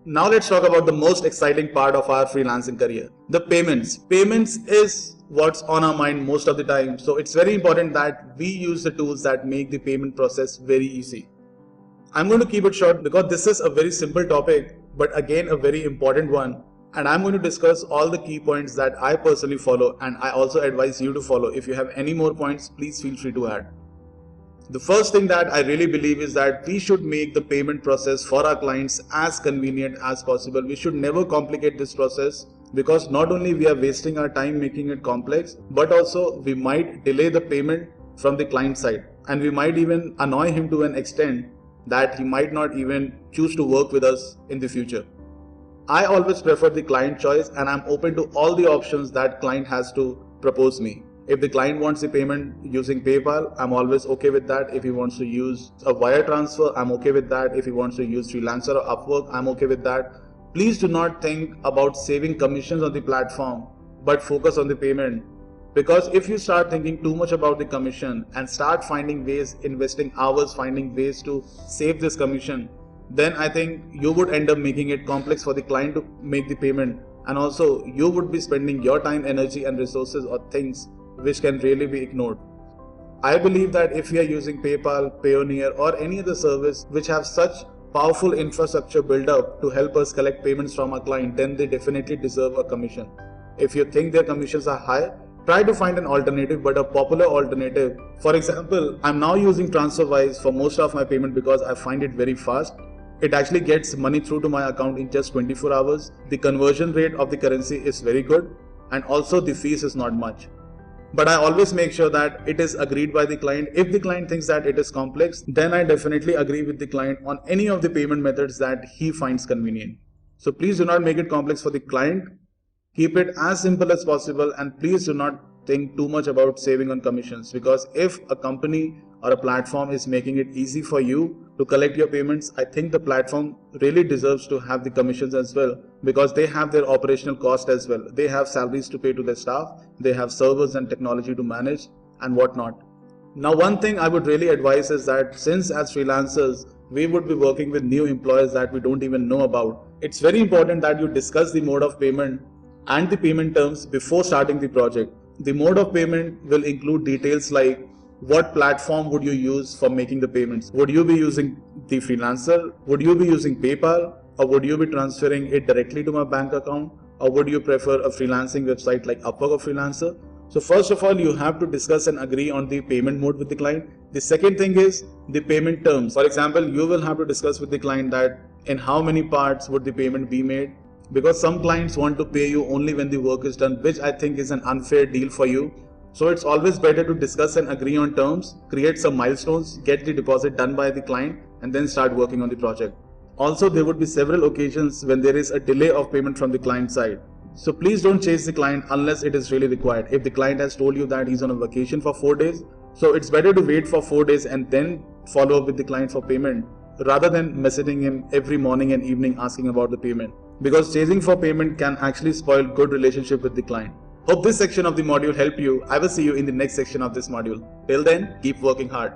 Now let's talk about the most exciting part of our freelancing career, the payments. Payments is what's on our mind most of the time. So it's very important that we use the tools that make the payment process very easy. I'm going to keep it short because this is a very simple topic, but again a very important one. And I'm going to discuss all the key points that I personally follow, and I also advise you to follow. If you have any more points, please feel free to add. The first thing that I really believe is that we should make the payment process for our clients as convenient as possible. We should never complicate this process, because not only we are wasting our time making it complex, but also we might delay the payment from the client side, and we might even annoy him to an extent that he might not even choose to work with us in the future. I always prefer the client choice, and I'm open to all the options that client has to propose me. If the client wants the payment using PayPal, I'm always okay with that. If he wants to use a wire transfer, I'm okay with that. If he wants to use Freelancer or Upwork, I'm okay with that. Please do not think about saving commissions on the platform, but focus on the payment. Because if you start thinking too much about the commission and start finding ways, investing hours, finding ways to save this commission, then I think you would end up making it complex for the client to make the payment. And also you would be spending your time, energy and resources on things which can really be ignored. I believe that if we are using PayPal, Payoneer or any other service which have such powerful infrastructure built up to help us collect payments from our client, then they definitely deserve a commission. If you think their commissions are high, try to find an alternative, but a popular alternative. For example, I'm now using TransferWise for most of my payment because I find it very fast. It actually gets money through to my account in just 24 hours. The conversion rate of the currency is very good, and also the fees is not much. But I always make sure that it is agreed by the client. If the client thinks that it is complex, then I definitely agree with the client on any of the payment methods that he finds convenient. So please do not make it complex for the client. Keep it as simple as possible, and please do not think too much about saving on commissions, because if a company or a platform is making it easy for you to collect your payments, I think the platform really deserves to have the commissions as well, because they have their operational cost as well. They have salaries to pay to their staff, they have servers and technology to manage and whatnot. Now, one thing I would really advise is that since as freelancers we would be working with new employers that we don't even know about, it's very important that you discuss the mode of payment and the payment terms before starting the project. The mode of payment will include details like what platform would you use for making the payments. Would you be using the Freelancer? Would you be using PayPal? Or would you be transferring it directly to my bank account? Or would you prefer a freelancing website like Upwork or Freelancer? So first of all, you have to discuss and agree on the payment mode with the client. The second thing is the payment terms. For example, you will have to discuss with the client that in how many parts would the payment be made, because some clients want to pay you only when the work is done, which I think is an unfair deal for you. So it's always better to discuss and agree on terms, create some milestones, get the deposit done by the client, and then start working on the project. Also, there would be several occasions when there is a delay of payment from the client side. So please don't chase the client unless it is really required. If the client has told you that he's on a vacation for 4 days, so it's better to wait for 4 days and then follow up with the client for payment, rather than messaging him every morning and evening asking about the payment. Because chasing for payment can actually spoil good relationship with the client. Hope this section of the module helped you. I will see you in the next section of this module. Till then, keep working hard.